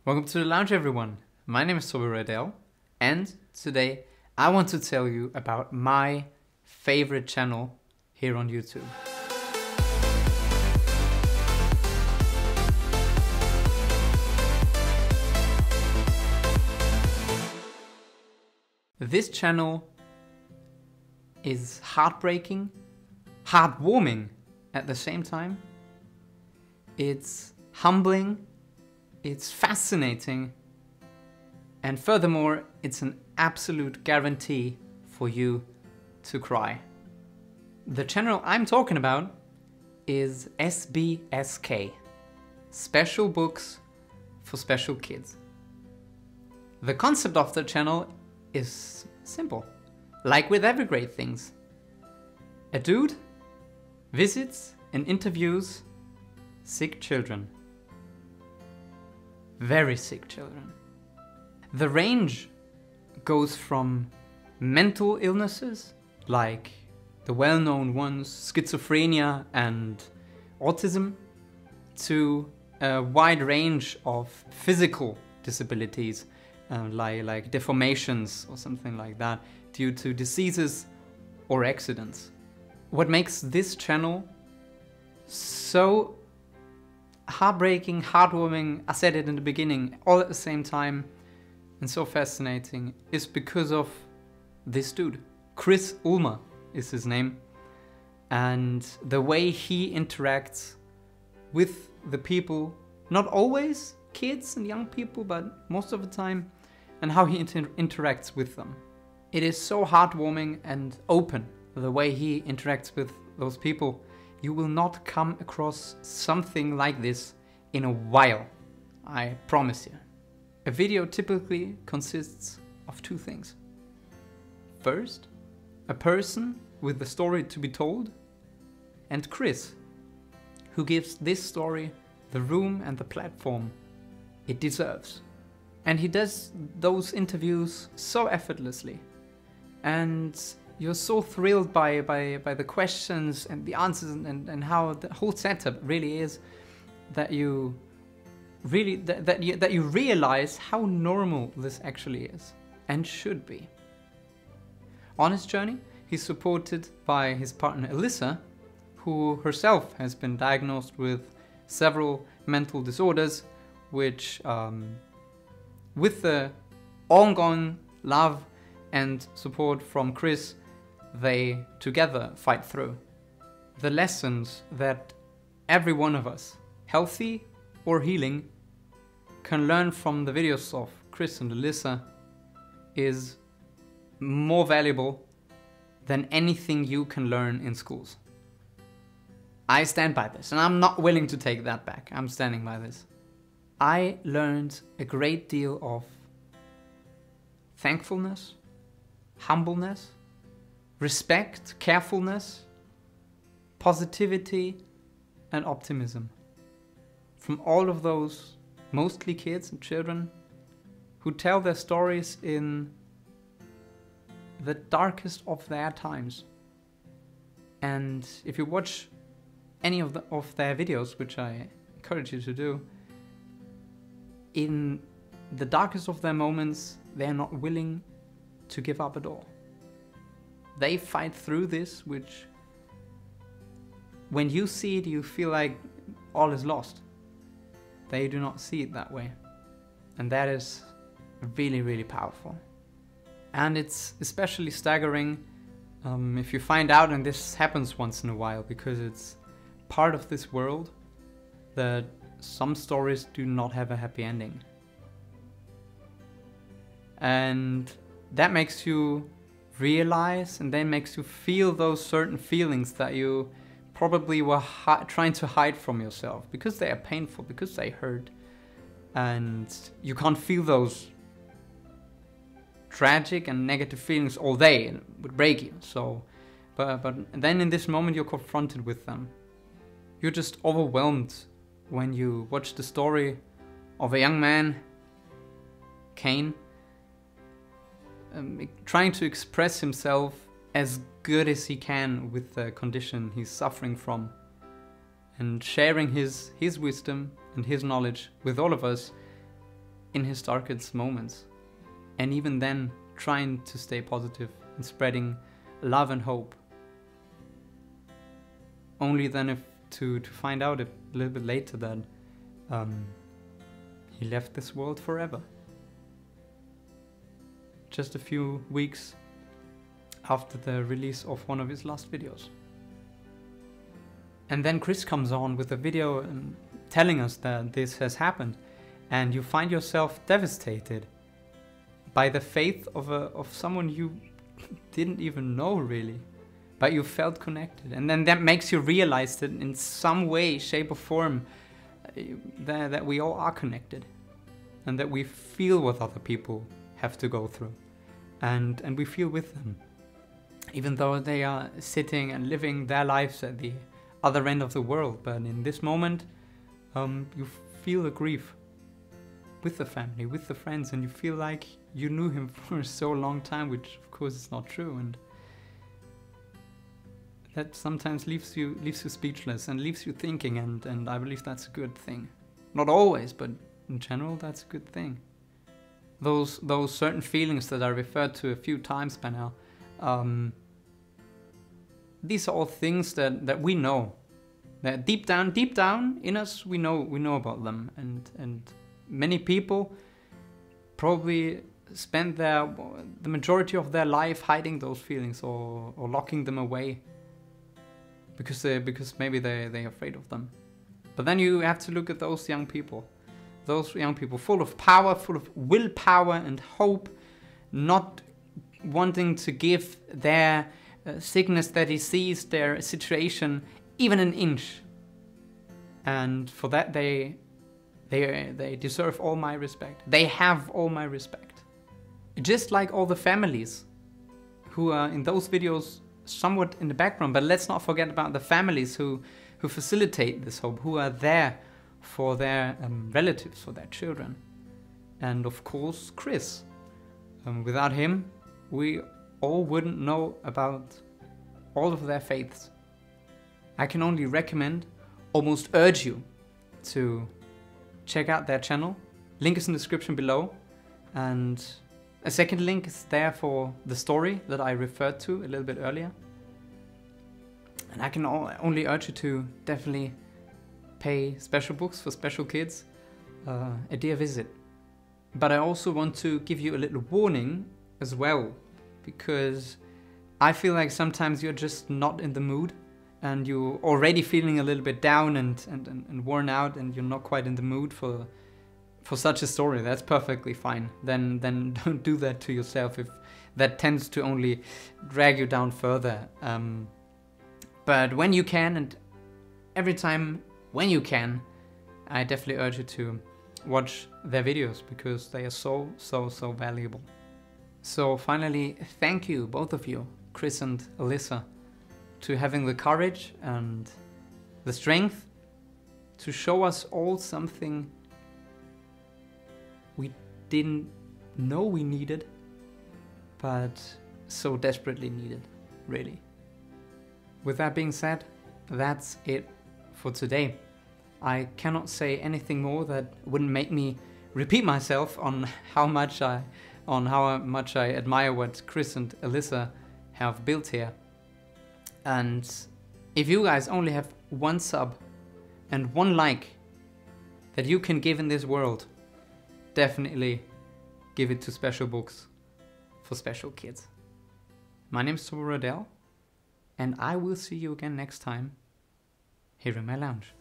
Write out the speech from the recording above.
Welcome to the lounge, everyone. My name is Toby Roydell, and today I want to tell you about my favorite channel here on YouTube. This channel is heartbreaking, heartwarming at the same time. It's humbling, it's fascinating, and furthermore, it's an absolute guarantee for you to cry. The channel I'm talking about is SBSK, Special Books for Special Kids. The concept of the channel is simple, like with every great things. A dude visits and interviews sick children. Very sick children. The range goes from mental illnesses, like the well-known ones, schizophrenia and autism, to a wide range of physical disabilities, like deformations or something like that, due to diseases or accidents. What makes this channel so heartbreaking, heartwarming, I said it in the beginning, all at the same time, and so fascinating, is because of this dude. Chris Ulmer is his name, and the way he interacts with the people, not always kids and young people, but most of the time, and how he interacts with them. It is so heartwarming and open, the way he interacts with those people. You will not come across something like this in a while, I promise you. A video typically consists of two things. First, a person with the story to be told, and Chris, who gives this story the room and the platform it deserves. And he does those interviews so effortlessly, and you're so thrilled by the questions and the answers and how the whole setup really is, that you really that you realize how normal this actually is and should be. On his journey, he's supported by his partner Alyssa, who herself has been diagnosed with several mental disorders, which with the ongoing love and support from Chris, they together fight through. The lessons that every one of us, healthy or healing, can learn from the videos of Chris and Alyssa is more valuable than anything you can learn in schools. I stand by this, and I'm not willing to take that back. I'm standing by this. I learned a great deal of thankfulness, humbleness, respect, carefulness, positivity, and optimism from all of those, mostly kids and children, who tell their stories in the darkest of their times. And if you watch any of their videos, which I encourage you to do, in the darkest of their moments, they're not willing to give up at all. They fight through this, which when you see it, you feel like all is lost. They do not see it that way. And that is really, really powerful. And it's especially staggering if you find out, and this happens once in a while, because it's part of this world, that some stories do not have a happy ending. And that makes you realize, and then makes you feel those certain feelings that you probably were trying to hide from yourself, because they are painful, because they hurt, and you can't feel those tragic and negative feelings all day. It would break you. So, but then in this moment you're confronted with them. You're just overwhelmed when you watch the story of a young man, Cain, trying to express himself as good as he can with the condition he's suffering from, and sharing his wisdom and his knowledge with all of us in his darkest moments. And even then, trying to stay positive and spreading love and hope. Only then to find out a little bit later that he left this world forever. Just a few weeks after the release of one of his last videos. And then Chris comes on with a video telling us that this has happened, and you find yourself devastated by the faith of someone you didn't even know really, but you felt connected. And then that makes you realize that in some way, shape or form, that we all are connected, and that we feel what other people have to go through, and we feel with them, even though they are sitting and living their lives at the other end of the world. But in this moment, you feel the grief with the family, with the friends, and you feel like you knew him for so long time, which of course is not true, and that sometimes leaves you speechless and leaves you thinking, and I believe that's a good thing. Not always, but in general, that's a good thing. Those certain feelings that I referred to a few times by now, these are all things that we know, that deep down in us, we know about them, and many people probably spend the majority of their life hiding those feelings or locking them away because maybe they're afraid of them. But then you have to look at those young people full of power, full of willpower and hope, not wanting to give their sickness, their disease, their situation even an inch. And for that they deserve all my respect. They have all my respect. Just like all the families who are in those videos somewhat in the background, but let's not forget about the families who facilitate this hope, who are there for their relatives, for their children. And of course, Chris. Without him, we all wouldn't know about all of their faiths. I can only recommend, almost urge you to check out their channel. Link is in the description below. And a second link is there for the story that I referred to a little bit earlier. And I can only urge you to definitely pay Special Books for Special Kids a dear visit. But I also want to give you a little warning as well, because I feel like sometimes you're just not in the mood and you're already feeling a little bit down and worn out, and you're not quite in the mood for such a story. That's perfectly fine. Then don't do that to yourself, if that tends to only drag you down further. But when you can, and every time when you can, I definitely urge you to watch their videos, because they are so valuable. So finally, thank you, both of you, Chris and Alyssa, to having the courage and the strength to show us all something we didn't know we needed, but so desperately needed, really. With that being said, that's it for today. I cannot say anything more that wouldn't make me repeat myself on how much I admire what Chris and Alyssa have built here. And if you guys only have one sub and one like that you can give in this world, definitely give it to Special Books for Special Kids. My name is Toby Roydell, and I will see you again next time here in my lounge.